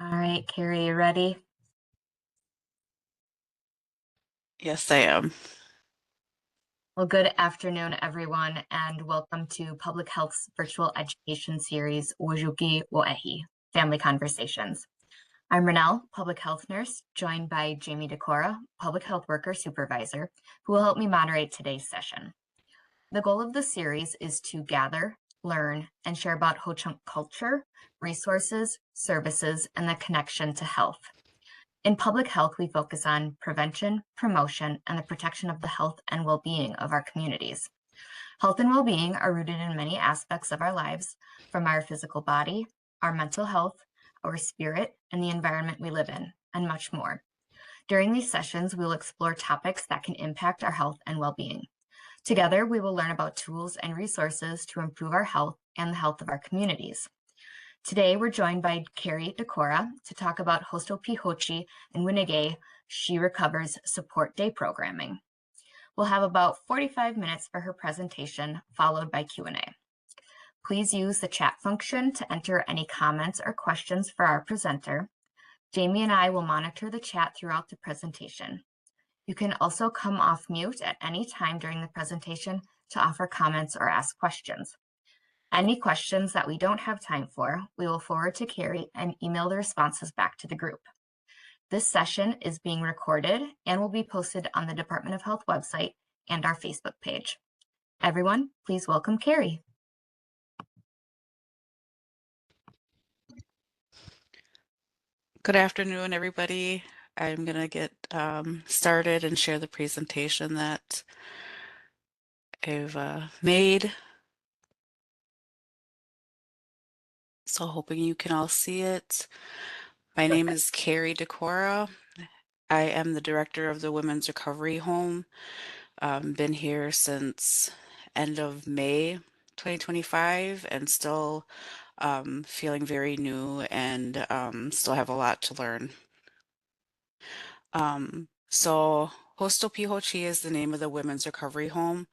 All right, Karie, you ready? Yes, I am. Well, good afternoon, everyone, and welcome to Public Health's virtual education series, wazooki Family Conversations. I'm Renelle, public health nurse, joined by Karie Decorah, public health worker supervisor, who will help me moderate today's session. The goal of the series is to gather, learn, and share about Ho-Chunk culture, resources, services, and the connection to health. In public health, we focus on prevention, promotion, and the protection of the health and well-being of our communities. Health and well-being are rooted in many aspects of our lives, from our physical body, our mental health, our spirit, and the environment we live in, and much more. During these sessions, we will explore topics that can impact our health and well-being. Together, we will learn about tools and resources to improve our health and the health of our communities. Today, we're joined by Karie Decorah to talk about hostopi and Winigay She Recovers Support Day programming. We'll have about 45 minutes for her presentation, followed by Q&A. Please use the chat function to enter any comments or questions for our presenter. Jamie and I will monitor the chat throughout the presentation. You can also come off mute at any time during the presentation to offer comments or ask questions. Any questions that we don't have time for, we will forward to Karie and email the responses back to the group. This session is being recorded and will be posted on the Department of Health website and our Facebook page. Everyone, please welcome Karie. Good afternoon, everybody. I'm going to get started and share the presentation that I've made. So hoping you can all see it. My name is Karie Decorah. I am the director of the Women's Recovery Home. Been here since end of May 2025 and still feeling very new and still have a lot to learn. So hostopi hoci is the name of the women's recovery home.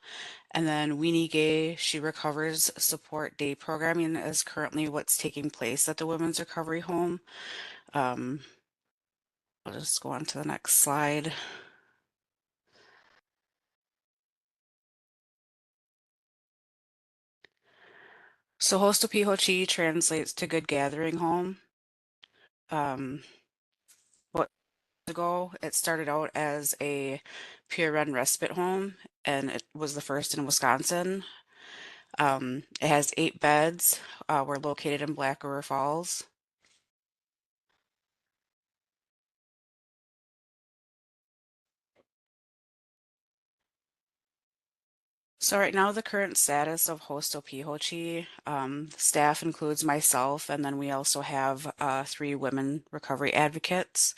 And then Weenie Gay, She Recovers Support Day programming is currently what's taking place at the women's recovery home. Um, I'll just go on to the next slide. So hostopi hoci translates to good gathering home. What ago it started out as a peer run respite home and it was the first in Wisconsin. It has 8 beds. We're located in Black River Falls. So right now, the current status of Hosto Pihochi, staff includes myself, and then we also have 3 women recovery advocates.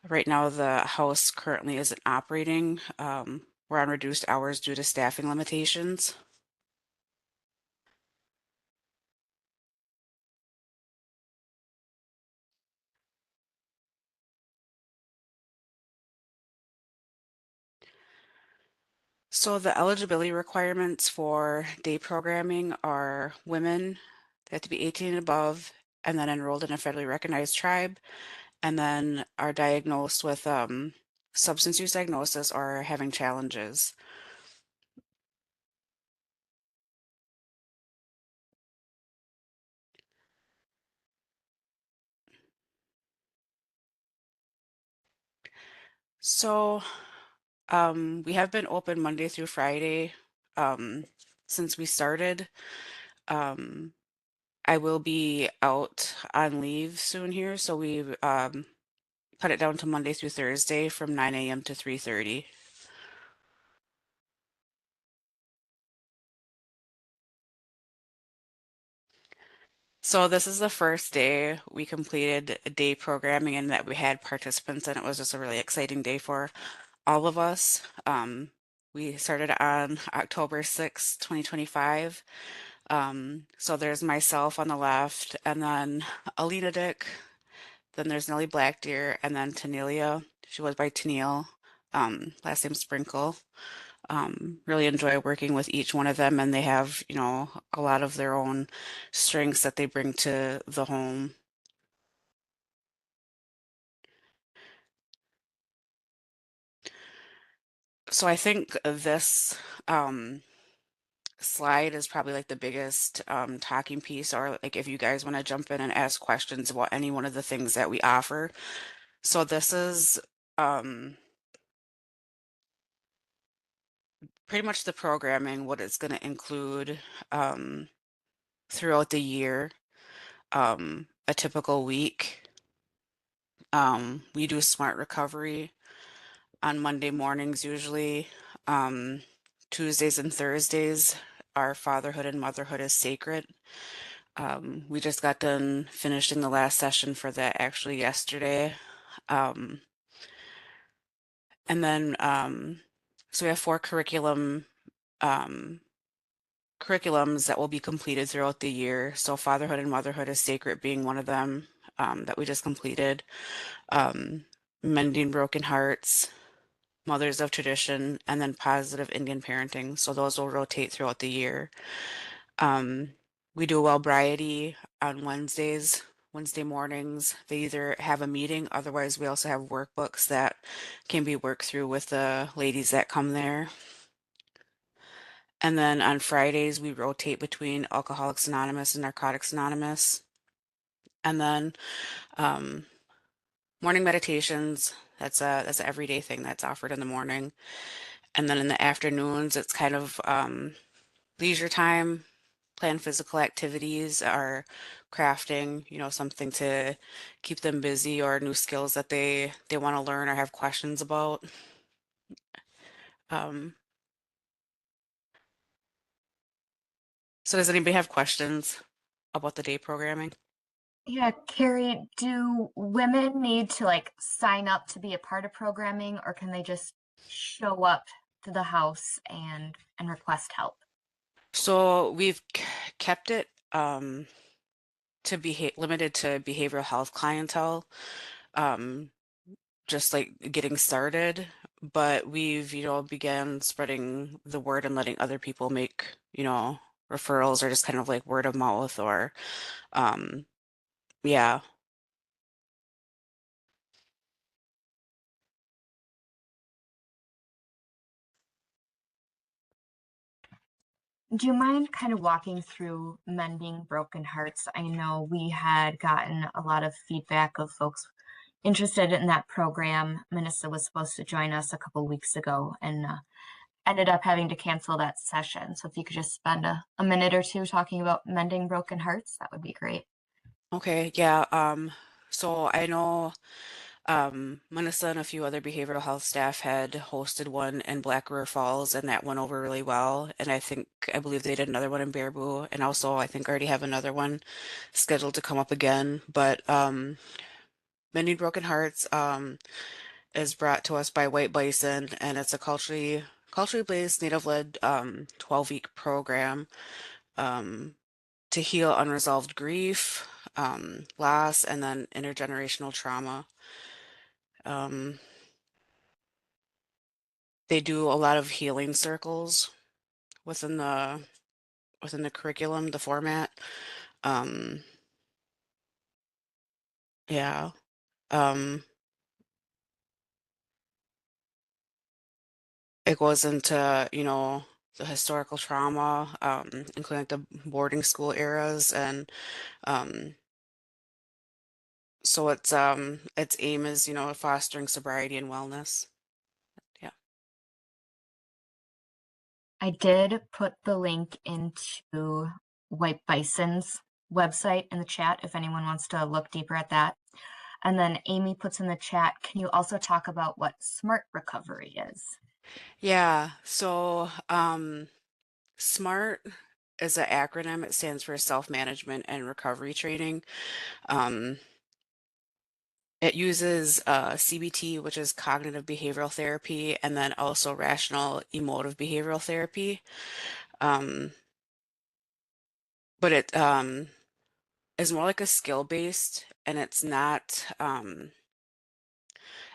Right now, the house currently isn't operating. We're on reduced hours due to staffing limitations. So the eligibility requirements for day programming are women, they have to be 18 and above, and then enrolled in a federally recognized tribe, and then are diagnosed with substance use diagnosis or having challenges. So we have been open Monday through Friday um, since we started. Um, I will be out on leave soon here, so we cut it down to Monday through Thursday from 9 a.m. to 3:30. So this is the first day we completed day programming and that we had participants, and it was just a really exciting day for all of us. We started on October 6th, 2025. So there's myself on the left, and then Alina Dick, then there's Nellie Blackdeer, and then Tanelia. She was by Tennille, last name Sprinkle. Really enjoy working with each one of them, and they have, a lot of their own strengths that they bring to the home. So I think this slide is probably like the biggest talking piece, or like if you guys want to jump in and ask questions about any one of the things that we offer. So this is um, pretty much the programming, what it's going to include um, throughout the year, a typical week. We do smart recovery on Monday mornings usually. Um, Tuesdays and Thursdays, our fatherhood and motherhood is sacred. We just got done finishing the last session for that actually yesterday. Um, and then, so we have four um, curriculums that will be completed throughout the year. So fatherhood and motherhood is sacred being one of them, that we just completed. Um, Mending broken hearts, mothers of tradition, and then positive Indian parenting. So those will rotate throughout the year. Um, we do Wellbriety on Wednesday mornings. They either have a meeting, otherwise we also have workbooks that can be worked through with the ladies that come there. And then on Fridays, we rotate between Alcoholics Anonymous and Narcotics Anonymous. And then um, morning meditations, that's an everyday thing that's offered in the morning. And then in the afternoons, it's kind of leisure time, plan physical activities or crafting, something to keep them busy or new skills that they want to learn or have questions about. Um, so does anybody have questions about the day programming? Yeah, Karie, do women need to like sign up to be a part of programming, or can they just show up to the house and request help? So we've kept it to be limited to behavioral health clientele. Um, just like getting started, but we've, began spreading the word and letting other people make, referrals or just kind of like word of mouth or, um, yeah. Do you mind kind of walking through mending broken hearts? I know we had gotten a lot of feedback of folks interested in that program. Minister was supposed to join us a couple weeks ago and ended up having to cancel that session. So if you could just spend a minute or two talking about mending broken hearts, that would be great. Okay, yeah. So I know Melissa and a few other behavioral health staff had hosted one in Black River Falls, and that went over really well. And I believe they did another one in Baraboo, and also I think already have another one scheduled to come up again. But Mending Broken Hearts is brought to us by White Bison, and it's a culturally based, native-led 12-week program um, to heal unresolved grief, loss, and then intergenerational trauma. Um, they do a lot of healing circles within the curriculum, the format. Um, yeah. Um, it goes into, the historical trauma, including like the boarding school eras, and um, so its aim is, fostering sobriety and wellness. Yeah. I did put the link into White Bison's website in the chat if anyone wants to look deeper at that. And then Amy puts in the chat, can you also talk about what smart recovery is? Yeah. So, SMART is an acronym. It stands for self-management and recovery training. Um, it uses CBT, which is cognitive behavioral therapy, and then also rational emotive behavioral therapy. Um, but it is more like a skill-based, and it's not.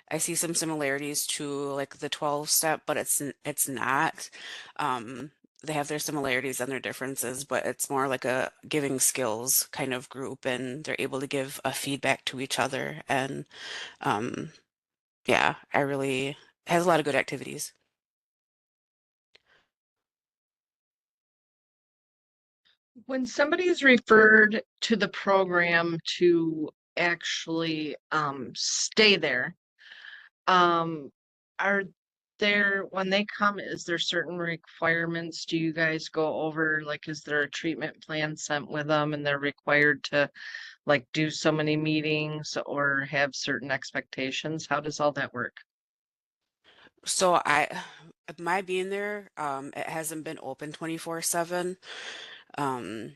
I see some similarities to like the 12 step, but it's not. Um, they have their similarities and their differences, but it's more like a giving skills kind of group, and they're able to give a feedback to each other. And um, yeah, I really it has a lot of good activities. When somebody is referred to the program to actually stay there, um, are there, when they come, is there certain requirements? Do you guys go over, like, is there a treatment plan sent with them and they're required to like do so many meetings or have certain expectations? How does all that work? So my being there, it hasn't been open 24/7. Um,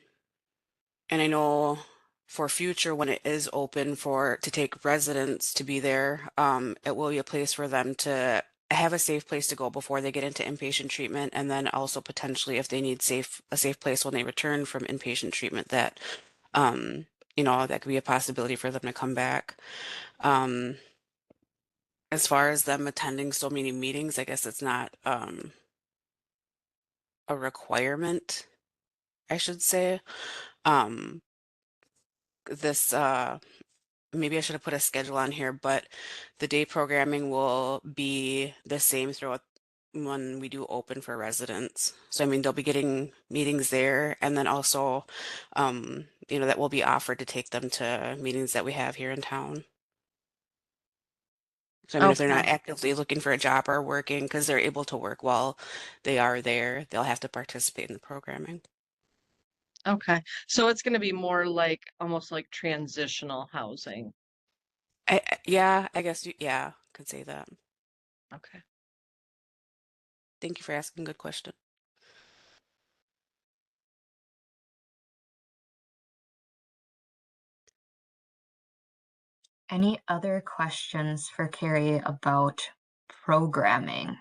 and I know for future when it is open for to take residents to be there, it will be a place for them to have a safe place to go before they get into inpatient treatment, and then also potentially if they need a safe place when they return from inpatient treatment that um, that could be a possibility for them to come back. Um, as far as them attending so many meetings, I guess it's not a requirement, I should say. Um, this maybe I should have put a schedule on here, but the day programming will be the same throughout when we do open for residents. So I mean they'll be getting meetings there and then also that will be offered to take them to meetings that we have here in town. So I mean if they're not Okay. actively looking for a job or working because they're able to work while they are there, they'll have to participate in the programming. Okay. So it's going to be more like almost like transitional housing. Yeah, I guess yeah, could say that. Okay. Thank you for asking. Good question. Any other questions for Karie about programming?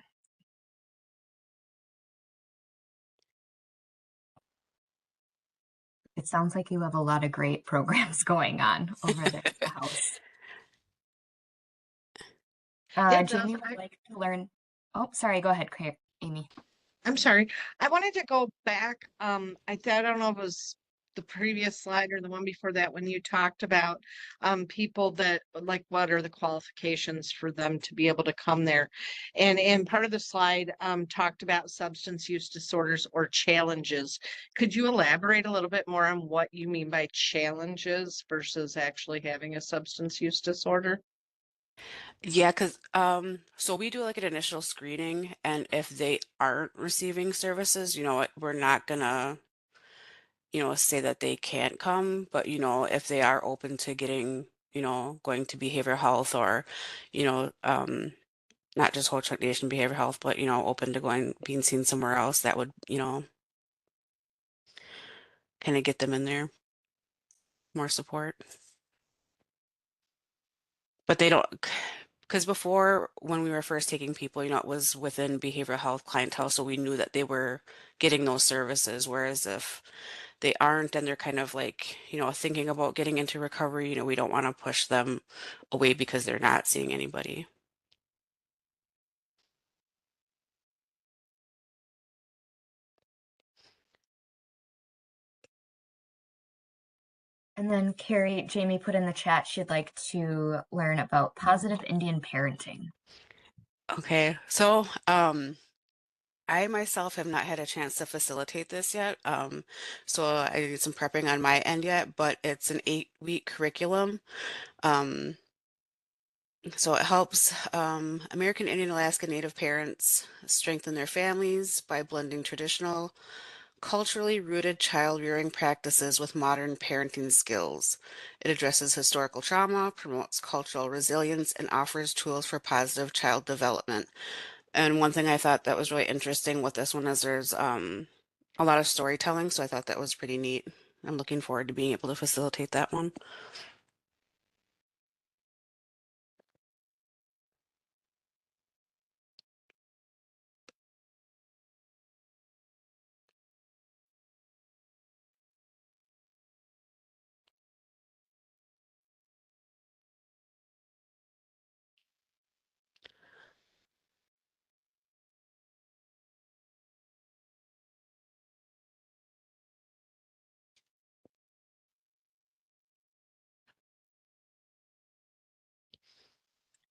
It sounds like you have a lot of great programs going on over there at the house. It does. Jamie would like to learn. Oh, sorry. Go ahead, Amy. I'm sorry. I wanted to go back. I don't know if it was the previous slide or the one before that when you talked about people that like what are the qualifications for them to be able to come there. And part of the slide talked about substance use disorders or challenges. Could you elaborate a little bit more on what you mean by challenges versus actually having a substance use disorder? Yeah, because so we do like an initial screening, and if they aren't receiving services, we're not gonna, say that they can't come, but if they are open to getting, going to behavioral health or, you know, um, not just whole child nation behavioral health, but open to going being seen somewhere else, that would, kind of get them in there, more support. But they don't, because before when we were first taking people, it was within behavioral health clientele, so we knew that they were getting those services. Whereas if they aren't and they're kind of like, thinking about getting into recovery, we don't want to push them away because they're not seeing anybody. And then Carrie, Jamie put in the chat she'd like to learn about positive Indian parenting. Okay, so I myself have not had a chance to facilitate this yet. So I did some prepping on my end yet, but it's an 8-week curriculum. Um, So it helps American Indian Alaska Native parents strengthen their families by blending traditional, culturally rooted child rearing practices with modern parenting skills. It addresses historical trauma, promotes cultural resilience, and offers tools for positive child development. And one thing I thought that was really interesting with this one is there's a lot of storytelling, so I thought that was pretty neat. I'm looking forward to being able to facilitate that one.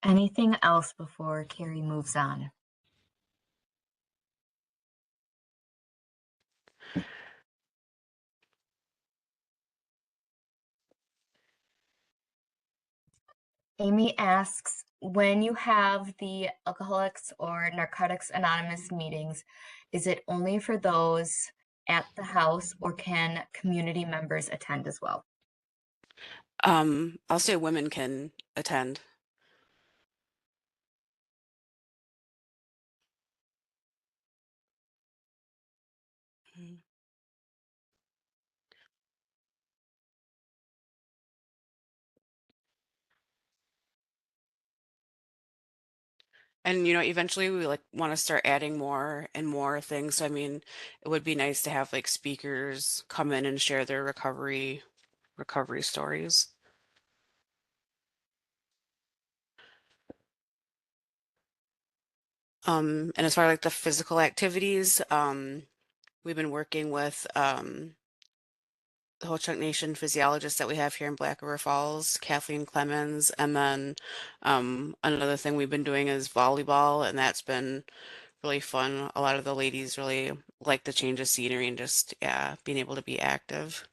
Anything else before Carrie moves on? Amy asks, when you have the Alcoholics or Narcotics Anonymous meetings, is it only for those at the house or can community members attend as well? I'll say women can attend. Mhm. And eventually we like want to start adding more and more things. So I mean, it would be nice to have like speakers come in and share their recovery stories. And as far like the physical activities, we've been working with the whole Chunk Nation physiologist that we have here in Black River Falls, Kathleen Clemens, and then another thing we've been doing is volleyball, and that's been really fun. A lot of the ladies really like the change of scenery and just, yeah, being able to be active.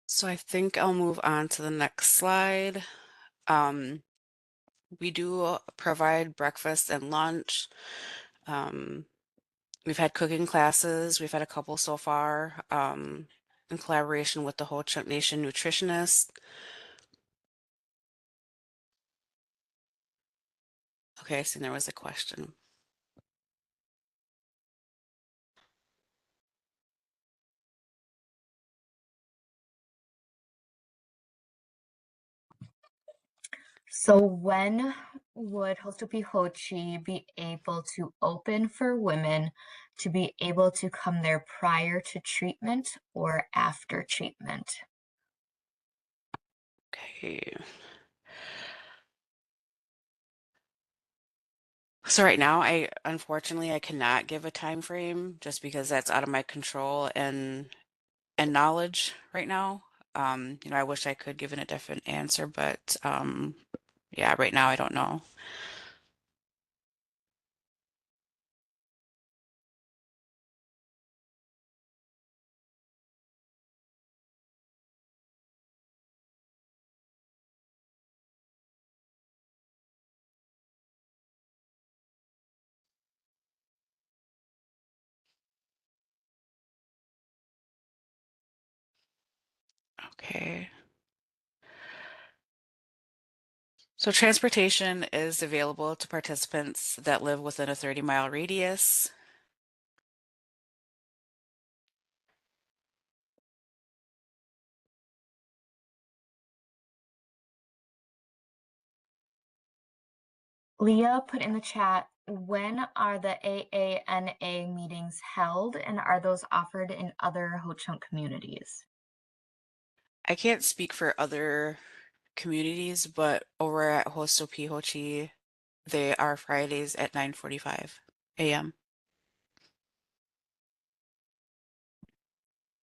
So I think I'll move on to the next slide. Um, we do provide breakfast and lunch. Um, we've had cooking classes. We've had a couple so far, in collaboration with the Whole Chunk Nation nutritionist. Okay, so there was a question. So when would hostopi hochi be able to open for women to be able to come there prior to treatment or after treatment? Okay. So right now, I unfortunately I cannot give a time frame just because that's out of my control and knowledge right now. I wish I could give it a different answer, but yeah, right now I don't know. Okay. So transportation is available to participants that live within a 30-mile radius. Leah put in the chat, when are the AANA meetings held and are those offered in other Ho Chunk communities? I can't speak for other communities, but over at hostopi hochi, they are Fridays at 9:45 a.m.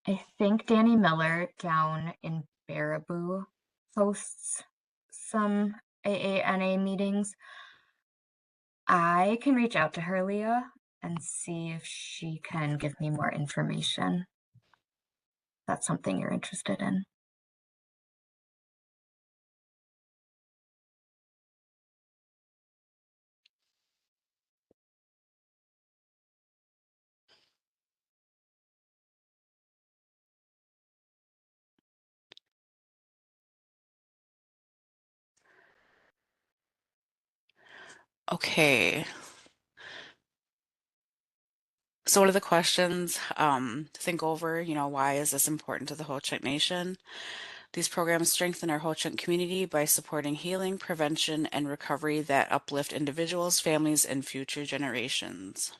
I think Danny Miller down in Baraboo hosts some AANA meetings. I can reach out to her, Leah, and see if she can give me more information. That's something you're interested in. Okay. So what are the questions to think over? Why is this important to the Ho-Chunk Nation? These programs strengthen our Ho-Chunk community by supporting healing, prevention, and recovery that uplift individuals, families, and future generations.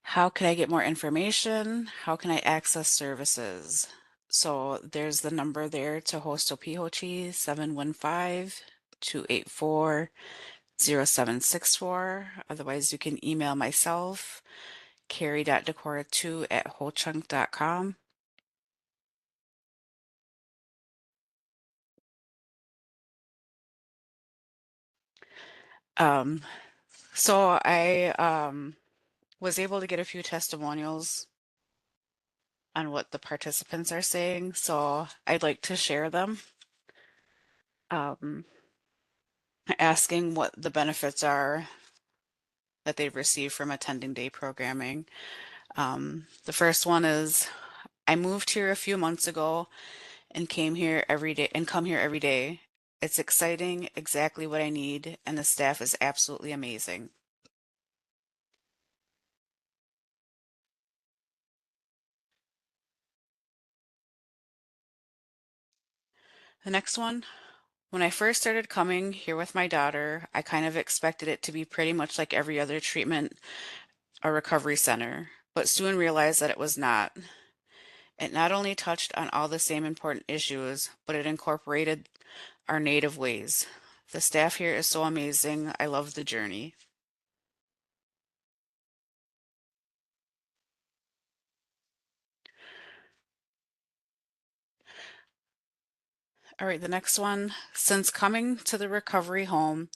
How can I get more information? How can I access services? So there's the number there to host OPHOCHI 715-284-0764. Otherwise, you can email myself, Karie.Decorah2 at wholechunk.com. Um, so I was able to get a few testimonials on what the participants are saying, so I'd like to share them. Um, Asking what the benefits are that they've received from attending day programming. The first one is I moved here a few months ago and came here every day and come here every day. It's exciting, exactly what I need, and the staff is absolutely amazing. The next one, when I first started coming here with my daughter, I kind of expected it to be pretty much like every other treatment or recovery center, but soon realized that it was not. It not only touched on all the same important issues, but it incorporated our native ways. The staff here is so amazing. I love the journey. All right, the next one. Since coming to the recovery home,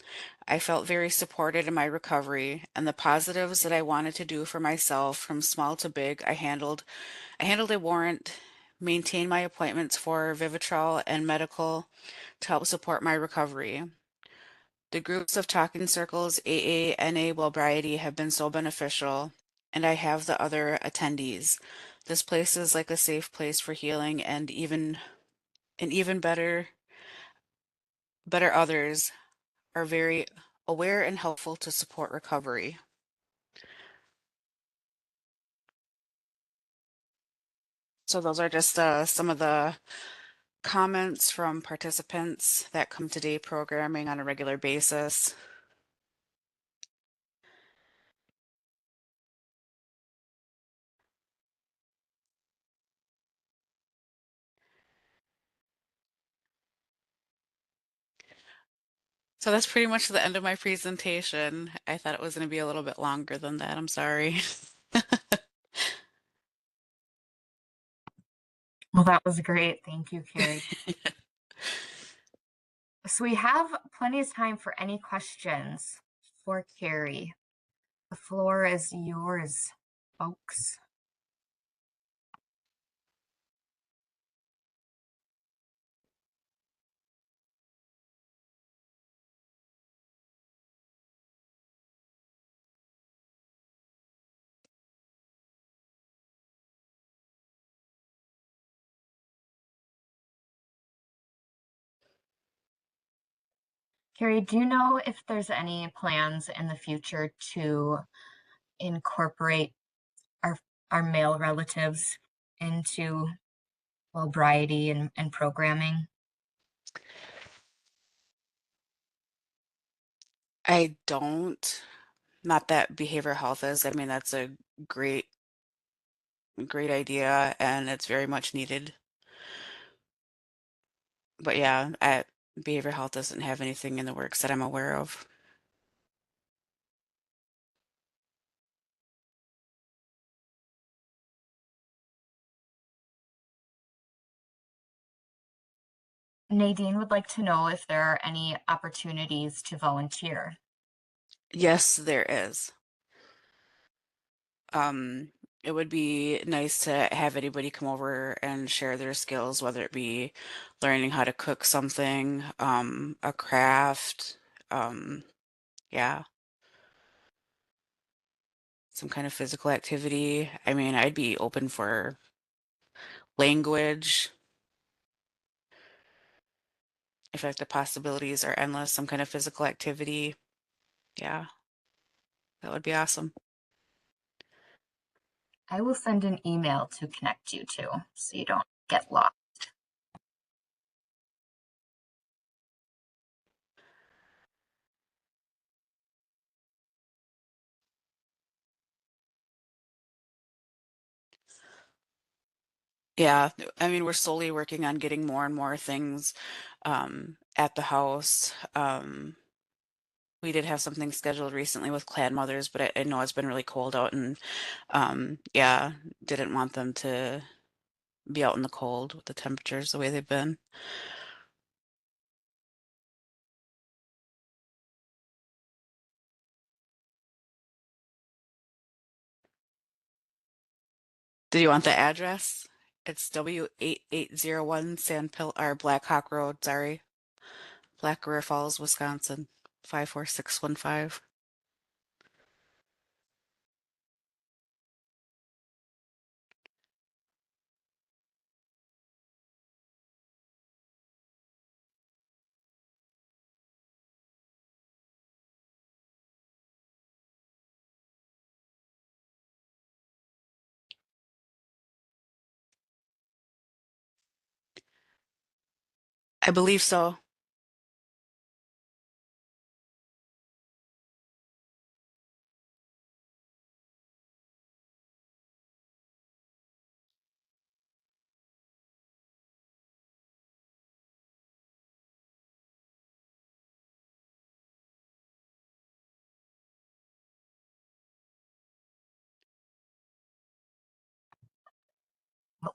I felt very supported in my recovery and the positives that I wanted to do for myself from small to big, I handled a warrant, maintained my appointments for Vivitrol and medical to help support my recovery. The groups of talking circles, AA, NA, Wellbriety have been so beneficial, and I have the other attendees. This place is like a safe place for healing and even better others are very aware and helpful to support recovery. So those are just some of the comments from participants that come to day programming on a regular basis. So that's pretty much the end of my presentation. I thought it was going to be a little bit longer than that. I'm sorry. Well, that was great. Thank you, Karie. So we have plenty of time for any questions for Karie. The floor is yours, folks. Karie, do you know if there's any plans in the future to incorporate our our male relatives into Wellbriety and programming? I don't. Not that behavioral health is. I mean, that's a great, great idea and it's very much needed. But yeah, behavioral health doesn't have anything in the works that I'm aware of. Nadine would like to know if there are any opportunities to volunteer. Yes, there is. Um, it would be nice to have anybody come over and share their skills, whether it be learning how to cook something, a craft, um, yeah, some kind of physical activity. I mean, I'd be open for language. I feel like the possibilities are endless, some kind of physical activity. Yeah, that would be awesome. I will send an email to connect you to so you don't get lost. Yeah, I mean, we're slowly working on getting more and more things at the house. We did have something scheduled recently with clan mothers, but I know it's been really cold out and yeah, didn't want them to be out in the cold with the temperatures the way they've been. Did you want the address? It's W8801 or Black Hawk Road, sorry. Black River Falls, Wisconsin, 54615. I believe so.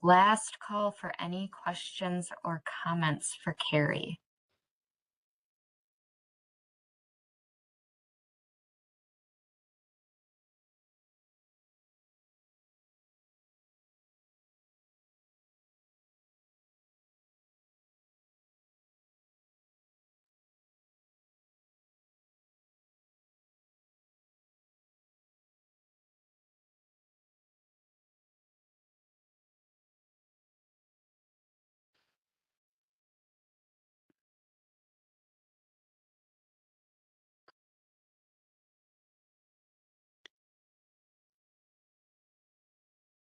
Last call for any questions or comments for Karie.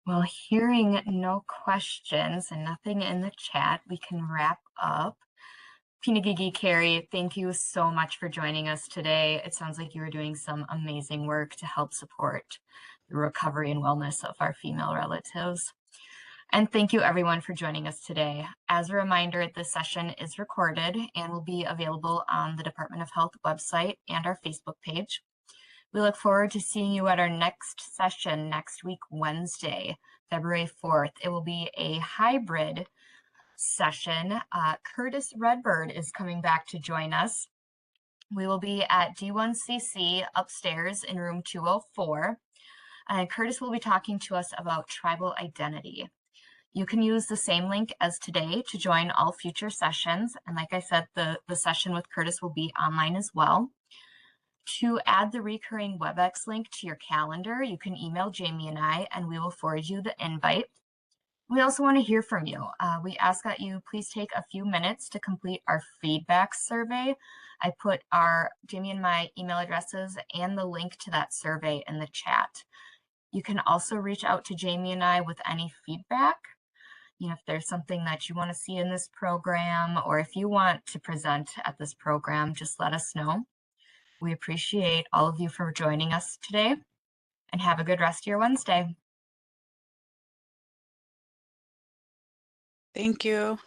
Well, hearing no questions and nothing in the chat, we can wrap up. Pinagigi Karie, thank you so much for joining us today. It sounds like you are doing some amazing work to help support the recovery and wellness of our female relatives. And thank you everyone for joining us today. As a reminder, this session is recorded and will be available on the Department of Health website and our Facebook page. We look forward to seeing you at our next session next week, Wednesday, February 4th. It will be a hybrid session. Curtis Redbird is coming back to join us. We will be at D1CC upstairs in room 204. And Curtis will be talking to us about tribal identity. You can use the same link as today to join all future sessions. And like I said, the session with Curtis will be online as well. To add the recurring WebEx link to your calendar, you can email Jamie and I, and we will forward you the invite. We also want to hear from you. We ask that you please take a few minutes to complete our feedback survey. I put our Jamie and my email addresses and the link to that survey in the chat. You can also reach out to Jamie and I with any feedback. You know, if there's something that you want to see in this program, or if you want to present at this program, just let us know. We appreciate all of you for joining us today, and have a good rest of your Wednesday. Thank you.